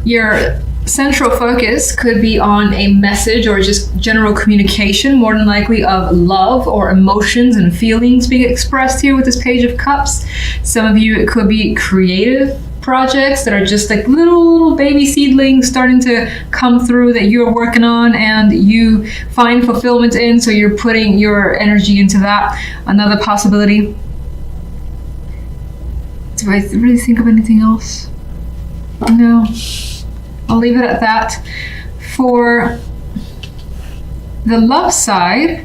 Your central focus could be on a message or just general communication, more than likely of love or emotions and feelings being expressed here with this Page of Cups. Some of you, it could be creative projects that are just like little baby seedlings starting to come through that you're working on and you find fulfillment in, so you're putting your energy into that. Another possibility. Do I really think of anything else? No. I'll leave it at that. For the love side,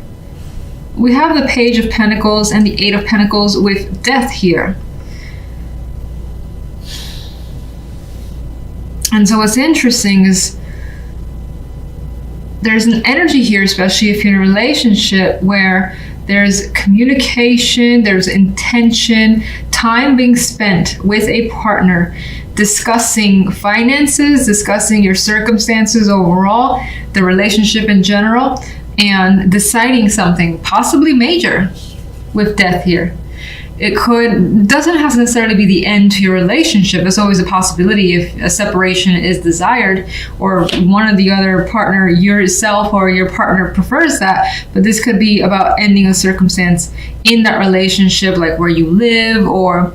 we have the Page of Pentacles and the Eight of Pentacles with Death here. And so what's interesting is there's an energy here, especially if you're in a relationship, where there's communication, there's intention, time being spent with a partner, discussing finances, discussing your circumstances overall, the relationship in general, and deciding something possibly major with Death here. It doesn't have to necessarily be the end to your relationship. There's always a possibility if a separation is desired or one of the other partner, yourself or your partner, prefers that. But this could be about ending a circumstance in that relationship, like where you live, or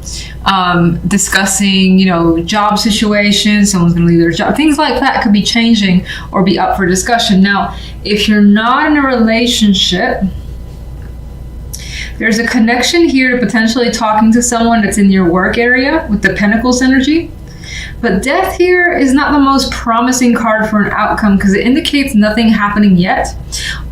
discussing, job situations. Someone's going to leave their job. Things like that could be changing or be up for discussion. Now, if you're not in a relationship, there's a connection here to potentially talking to someone that's in your work area with the Pentacles energy. But Death here is not the most promising card for an outcome because it indicates nothing happening yet,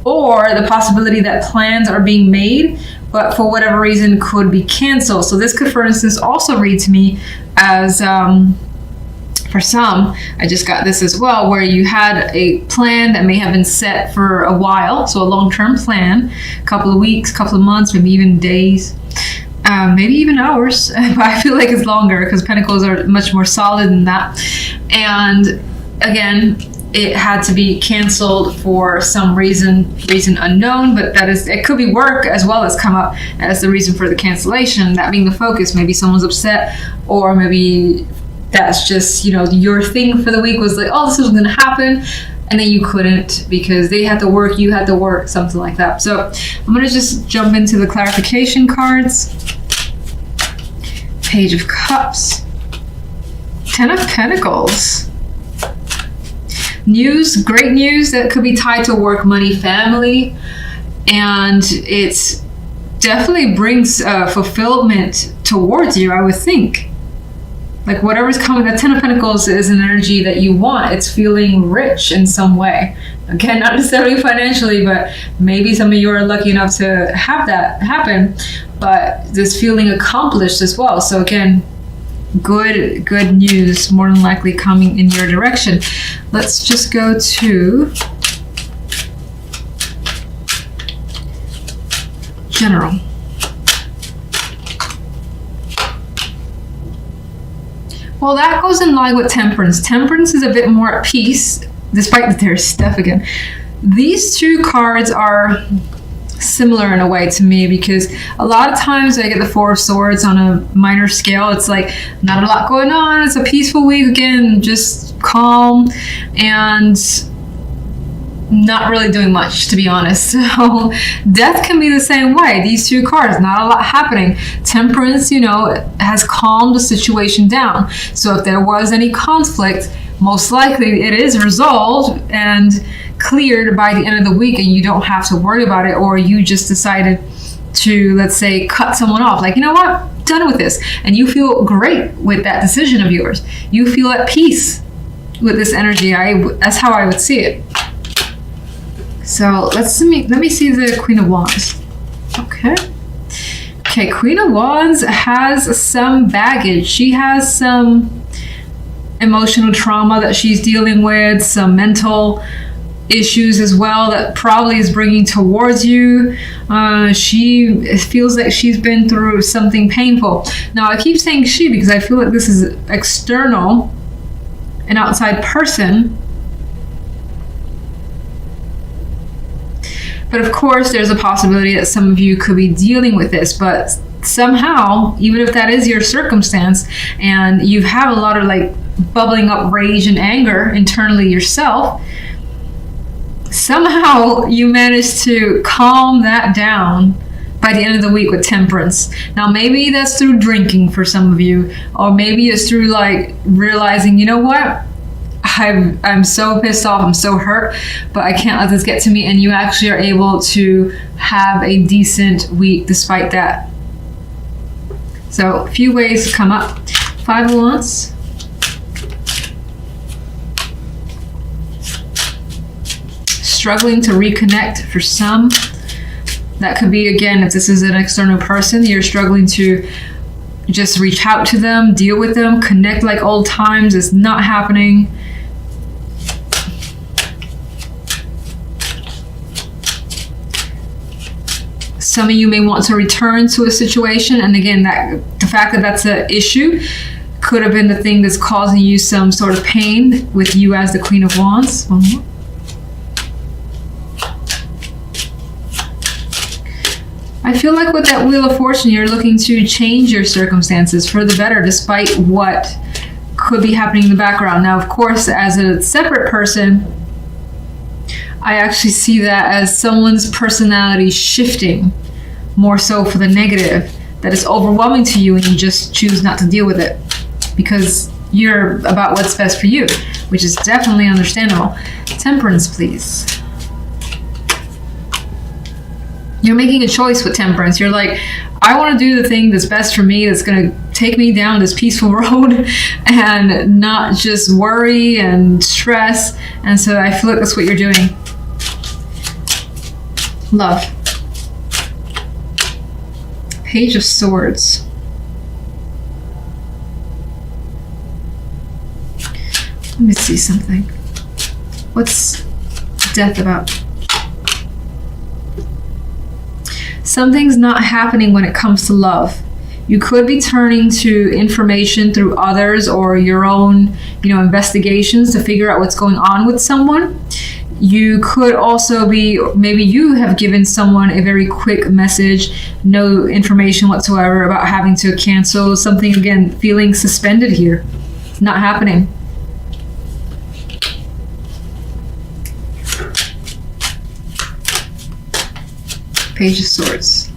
or the possibility that plans are being made, but for whatever reason could be canceled. So this could, for instance, also read to me as, for some, I just got this as well, where you had a plan that may have been set for a while, so a long-term plan, a couple of weeks, couple of months, maybe even days, maybe even hours, but I feel like it's longer because Pentacles are much more solid than that. And again, it had to be canceled for some reason unknown, but it could be work as well as come up as the reason for the cancellation, that being the focus. Maybe someone's upset, or maybe that's just, your thing for the week was like, oh, this was going to happen. And then you couldn't because they had to work, you had to work, something like that. So I'm going to just jump into the clarification cards. Page of Cups. Ten of Pentacles. News, great news that could be tied to work, money, family. And it's definitely brings fulfillment towards you, I would think. Like whatever's coming, the Ten of Pentacles is an energy that you want. It's feeling rich in some way. Again, not necessarily financially, but maybe some of you are lucky enough to have that happen. But this feeling accomplished as well. So again, good news more than likely coming in your direction. Let's just go to general. Well, that goes in line with Temperance. Temperance is a bit more at peace, despite that there's stuff again. These two cards are similar in a way to me, because a lot of times I get the Four of Swords on a minor scale. It's like not a lot going on. It's a peaceful week, again, just calm and not really doing much, to be honest. So Death can be the same way. These two cards, not a lot happening. Temperance, has calmed the situation down. So if there was any conflict, most likely it is resolved and cleared by the end of the week, and you don't have to worry about it, or you just decided to, let's say, cut someone off. Like, you know what? Done with this. And you feel great with that decision of yours. You feel at peace with this energy. That's how I would see it. So let me see the Queen of Wands. Okay, Queen of Wands has some baggage. She has some emotional trauma that she's dealing with, some mental issues as well that probably is bringing towards you. She feels like she's been through something painful. Now, I keep saying she because I feel like this is external, an outside person. But of course, there's a possibility that some of you could be dealing with this, but somehow, even if that is your circumstance, and you have a lot of like bubbling up rage and anger internally yourself, somehow you manage to calm that down by the end of the week with temperance. Now, maybe that's through drinking for some of you, or maybe it's through like realizing, you know what? I'm so pissed off, I'm so hurt, but I can't let this get to me, and you actually are able to have a decent week despite that. So, a few ways to come up. 5 of Wands. Struggling to reconnect for some. That could be, again, if this is an external person, you're struggling to just reach out to them, deal with them, connect like old times. It's not happening. Some of you may want to return to a situation, and again, that the fact that that's an issue could have been the thing that's causing you some sort of pain with you as the Queen of Wands. One more. I feel like with that Wheel of Fortune, you're looking to change your circumstances for the better, despite what could be happening in the background. Now, of course, as a separate person, I actually see that as someone's personality shifting more so for the negative, that is overwhelming to you and you just choose not to deal with it because you're about what's best for you, which is definitely understandable. Temperance, please. You're making a choice with temperance. You're like, I want to do the thing that's best for me, that's going to take me down this peaceful road and not just worry and stress. And so I feel like that's what you're doing. Love. Page of Swords. Let me see something. What's death about? Something's not happening when it comes to love. You could be turning to information through others or your own, investigations to figure out what's going on with someone. You could also be, maybe you have given someone a very quick message, no information whatsoever about having to cancel something, again, feeling suspended here. Not happening. Page of Swords.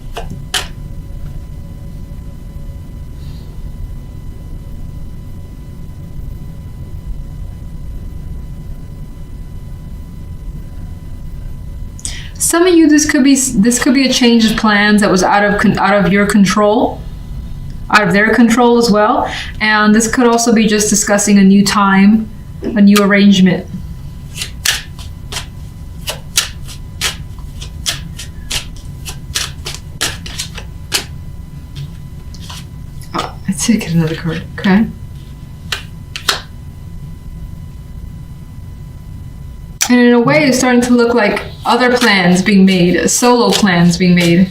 Some of you, this could be a change of plans that was out of your control, out of their control as well, and this could also be just discussing a new time, a new arrangement. Let's take another card, okay? And in a way, it's starting to look like other plans being made, solo plans being made.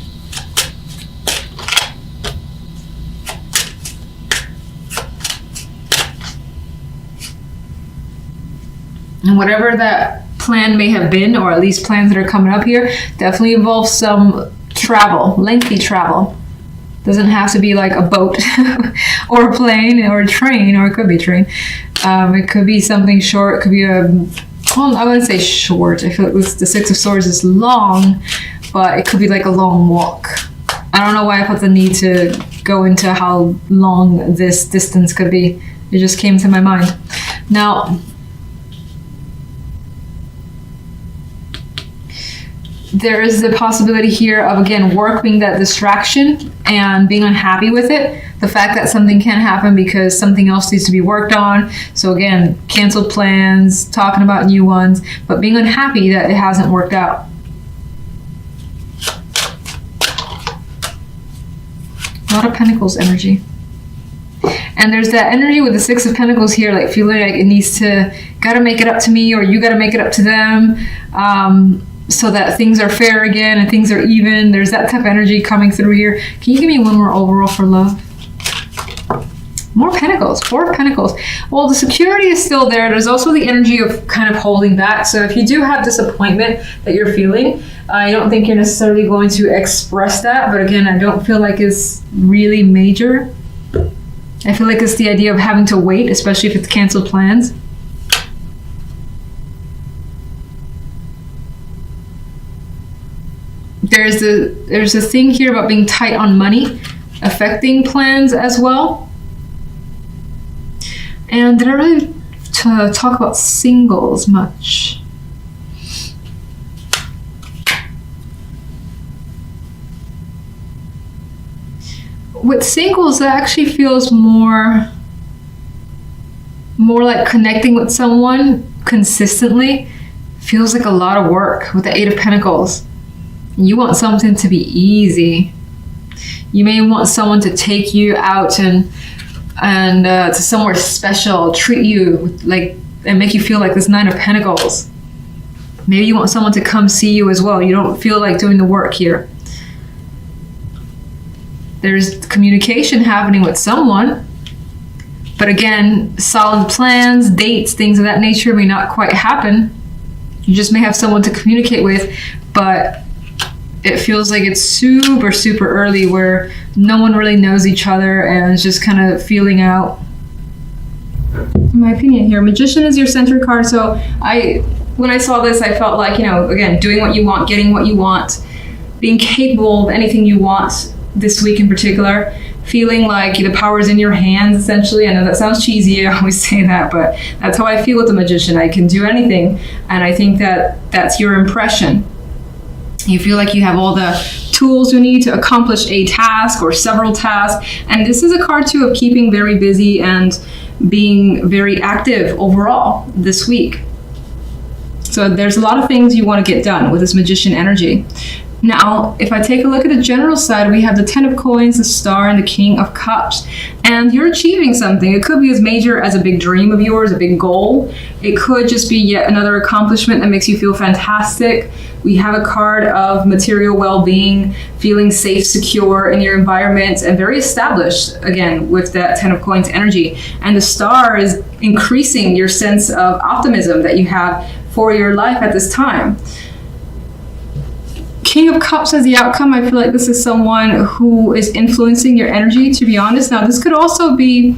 And whatever that plan may have been, or at least plans that are coming up here, definitely involves some travel, lengthy travel. Doesn't have to be like a boat or a plane or a train, or it could be a train. It could be something short. It could be I wouldn't say short. I feel like the Six of Swords is long, but it could be like a long walk. I don't know why I felt the need to go into how long this distance could be. It just came to my mind. Now, there is the possibility here of, again, work being that distraction and being unhappy with it. The fact that something can happen because something else needs to be worked on. So again, canceled plans, talking about new ones, but being unhappy that it hasn't worked out. A lot of Pentacles energy. And there's that energy with the Six of Pentacles here, like feeling like it needs to, gotta make it up to me, or you gotta make it up to them. So that things are fair again and things are even. There's that type of energy coming through here. Can you give me one more overall for love? More Pentacles, Four of Pentacles. Well, the security is still there. There's also the energy of kind of holding back. So if you do have disappointment that you're feeling, I don't think you're necessarily going to express that. But again, I don't feel like it's really major. I feel like it's the idea of having to wait, especially if it's canceled plans. There's a thing here about being tight on money, affecting plans as well. And did I really talk about singles much? With singles, that actually feels more like connecting with someone consistently. Feels like a lot of work with the Eight of Pentacles. You want something to be easy. You may want someone to take you out and to somewhere special, treat you like, and make you feel like this Nine of Pentacles. Maybe you want someone to come see you as well. You don't feel like doing the work here. There's communication happening with someone. But again, solid plans, dates, things of that nature may not quite happen. You just may have someone to communicate with, but it feels like it's super, super early where no one really knows each other and is just kind of feeling out. In my opinion here, Magician is your center card. So when I saw this, I felt like, again, doing what you want, getting what you want, being capable of anything you want this week in particular, feeling like the power is in your hands, essentially. I know that sounds cheesy, I always say that, but that's how I feel with the Magician. I can do anything, and I think that that's your impression. You feel like you have all the tools you need to accomplish a task or several tasks. And this is a card too of keeping very busy and being very active overall this week. So there's a lot of things you want to get done with this Magician energy. Now, if I take a look at the general side, we have the Ten of Coins, the Star, and the King of Cups. And you're achieving something. It could be as major as a big dream of yours, a big goal. It could just be yet another accomplishment that makes you feel fantastic. We have a card of material well-being, feeling safe, secure in your environment, and very established, again, with that Ten of Coins energy. And the Star is increasing your sense of optimism that you have for your life at this time. King of Cups as the outcome, I feel like this is someone who is influencing your energy, to be honest. Now, this could also be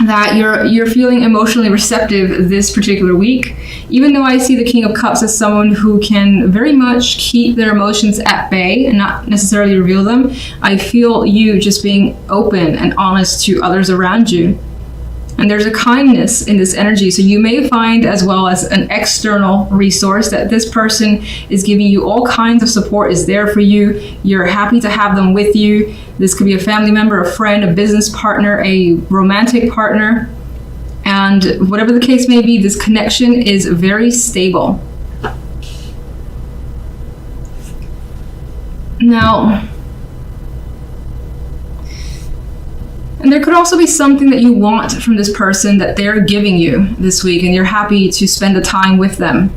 that you're feeling emotionally receptive this particular week. Even though I see the King of Cups as someone who can very much keep their emotions at bay and not necessarily reveal them, I feel you just being open and honest to others around you. And there's a kindness in this energy. So you may find, as well as an external resource, that this person is giving you all kinds of support, is there for you. You're happy to have them with you. This could be a family member, a friend, a business partner, a romantic partner. And whatever the case may be, this connection is very stable. Now, and there could also be something that you want from this person that they're giving you this week, and you're happy to spend the time with them.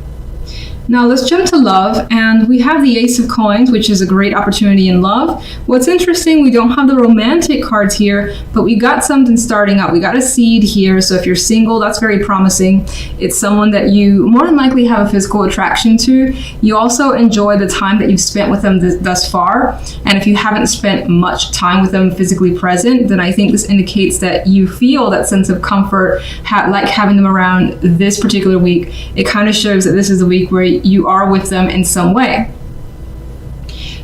Now let's jump to love, and we have the Ace of Coins, which is a great opportunity in love. What's interesting, we don't have the romantic cards here, but we got something starting up. We got a seed here, so if you're single, that's very promising. It's someone that you more than likely have a physical attraction to. You also enjoy the time that you've spent with them thus far, and if you haven't spent much time with them physically present, then I think this indicates that you feel that sense of comfort, like having them around this particular week. It kind of shows that this is a week where you are with them in some way.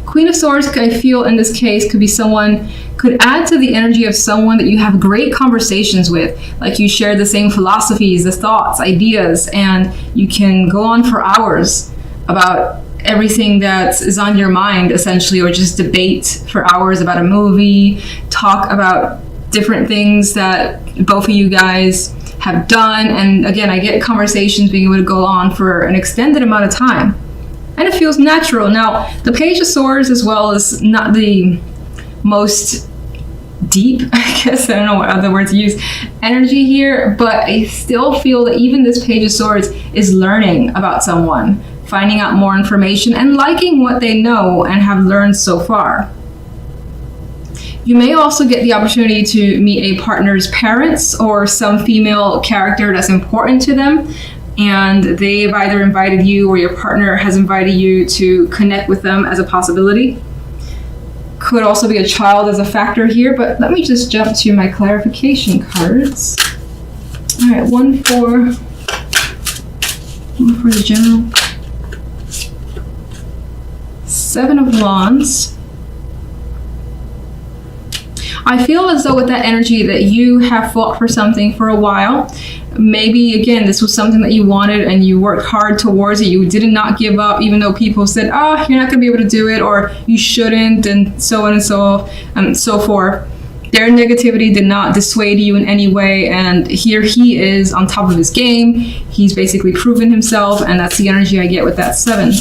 Queen of Swords, I feel in this case, could add to the energy of someone that you have great conversations with. Like you share the same philosophies, the thoughts, ideas, and you can go on for hours about everything that is on your mind, essentially, or just debate for hours about a movie, talk about different things that both of you guys have done. And again, I get conversations being able to go on for an extended amount of time, and it feels natural. Now, the Page of Swords as well is not the most deep, I guess, I don't know what other words to use, energy here, but I still feel that even this Page of Swords is learning about someone, finding out more information and liking what they know and have learned so far. You may also get the opportunity to meet a partner's parents or some female character that's important to them, and they've either invited you or your partner has invited you to connect with them as a possibility. Could also be a child as a factor here, but let me just jump to my clarification cards. All right, one for the general. 7 of Wands. I feel as though with that energy that you have fought for something for a while. Maybe, again, this was something that you wanted and you worked hard towards it. You did not give up, even though people said, oh, you're not going to be able to do it, or you shouldn't, and so on and so forth. Their negativity did not dissuade you in any way, and here he is on top of his game. He's basically proven himself, and that's the energy I get with that 7.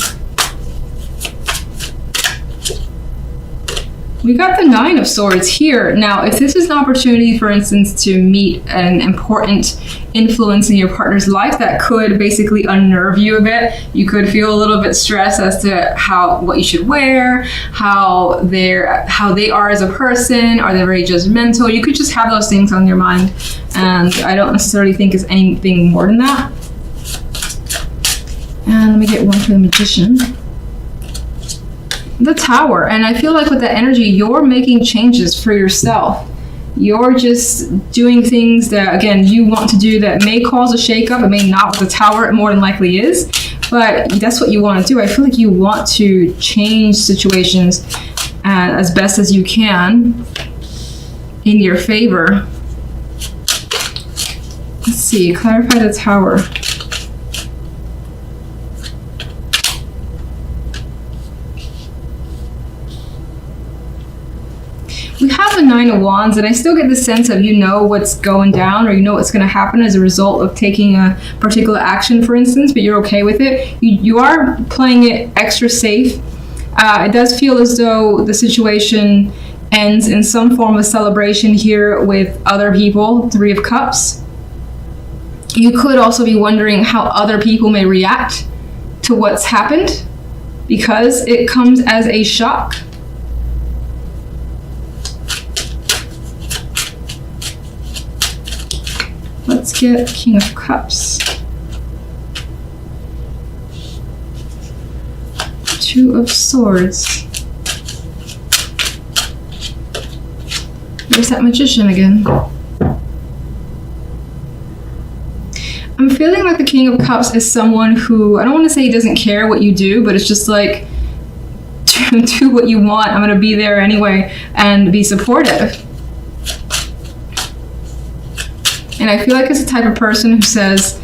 We got the 9 of Swords here. Now, if this is an opportunity, for instance, to meet an important influence in your partner's life that could basically unnerve you a bit, you could feel a little bit stressed as to what you should wear, how they are as a person. Are they very judgmental? You could just have those things on your mind, and I don't necessarily think it's anything more than that. And let me get one for the Magician. The Tower. And I feel like with that energy, you're making changes for yourself. You're just doing things that, again, you want to do that may cause a shakeup. It may not with the Tower. It more than likely is. But that's what you want to do. I feel like you want to change situations as best as you can in your favor. Let's see. Clarify the Tower. We have the 9 of Wands, and I still get the sense of you know what's going down, or you know what's going to happen as a result of taking a particular action, for instance, but you're okay with it. You are playing it extra safe. It does feel as though the situation ends in some form of celebration here with other people. 3 of Cups. You could also be wondering how other people may react to what's happened, because it comes as a shock. Let's get King of Cups. 2 of Swords. There's that Magician again. I'm feeling like the King of Cups is someone who, I don't want to say he doesn't care what you do, but it's just like, do what you want. I'm going to be there anyway and be supportive. And I feel like it's the type of person who says,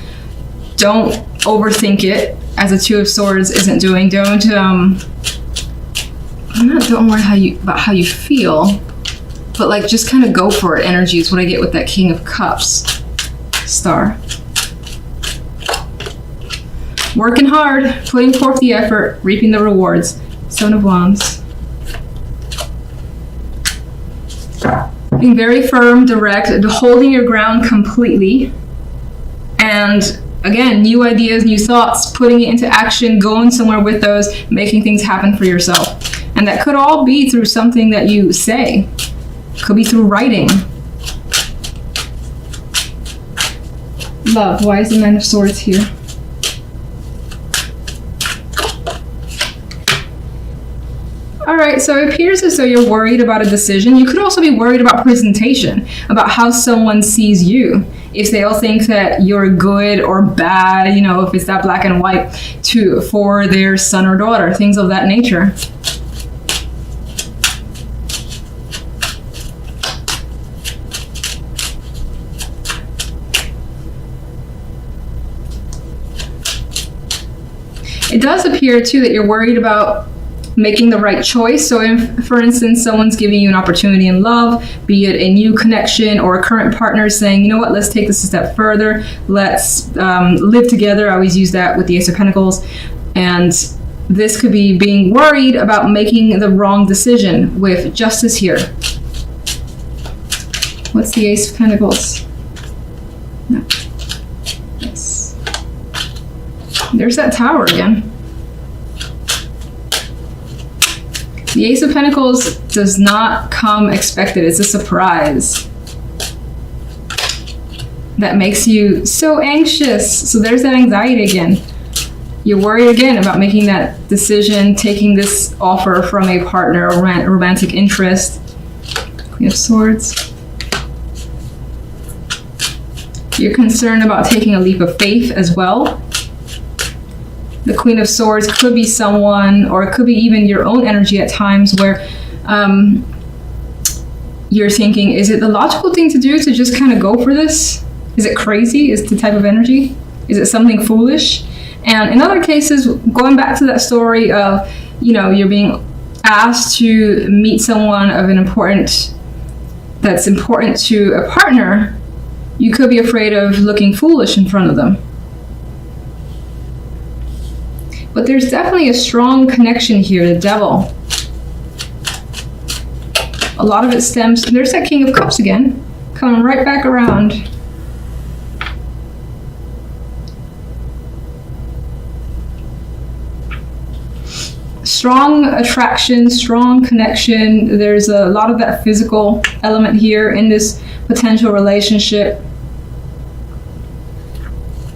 don't overthink it, as a 2 of Swords isn't doing. Don't worry about how you feel, but like just kind of go for it energy is what I get with that King of Cups. Star. Working hard, putting forth the effort, reaping the rewards. 7 of Wands. Being very firm, direct, holding your ground completely. And again, new ideas, new thoughts, putting it into action, going somewhere with those, making things happen for yourself. And that could all be through something that you say. Could be through writing. Love. Why is the 9 of Swords here? All right, so it appears as though you're worried about a decision. You could also be worried about presentation, about how someone sees you. If they'll think that you're good or bad, you know, if it's that black and white for their son or daughter, things of that nature. It does appear too that you're worried about making the right choice. So if, for instance, someone's giving you an opportunity in love, be it a new connection or a current partner saying, you know what, let's take this a step further. Let's live together. I always use that with the Ace of Pentacles. And this could be being worried about making the wrong decision with Justice here. What's the Ace of Pentacles? No. Yes. There's that Tower again. The Ace of Pentacles does not come expected. It's a surprise that makes you so anxious. So there's that anxiety again. You're worried again about making that decision, taking this offer from a partner or romantic interest. Queen of Swords. You're concerned about taking a leap of faith as well. The Queen of Swords could be someone, or it could be even your own energy at times where you're thinking, is it the logical thing to do to just kind of go for this? Is it crazy? Is the type of energy? Is it something foolish? And in other cases, going back to that story of, you're being asked to meet someone of that's important to a partner, you could be afraid of looking foolish in front of them. But there's definitely a strong connection here, the Devil. A lot of it stems, there's that King of Cups again, coming right back around. Strong attraction, strong connection. There's a lot of that physical element here in this potential relationship.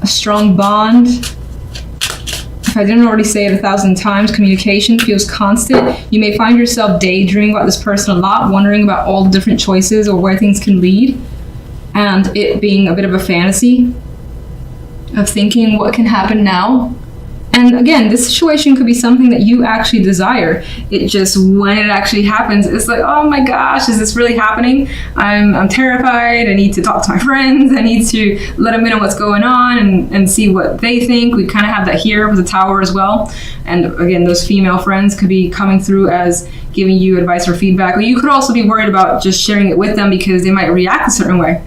A strong bond. If I didn't already say it 1,000 times, communication feels constant. You may find yourself daydreaming about this person a lot, wondering about all the different choices or where things can lead, and it being a bit of a fantasy of thinking what can happen now. And again, this situation could be something that you actually desire. It just, when it actually happens, it's like, oh my gosh, is this really happening? I'm terrified. I need to talk to my friends. I need to let them know what's going on and see what they think. We kind of have that here with the Tower as well. And again, those female friends could be coming through as giving you advice or feedback. Or you could also be worried about just sharing it with them because they might react a certain way.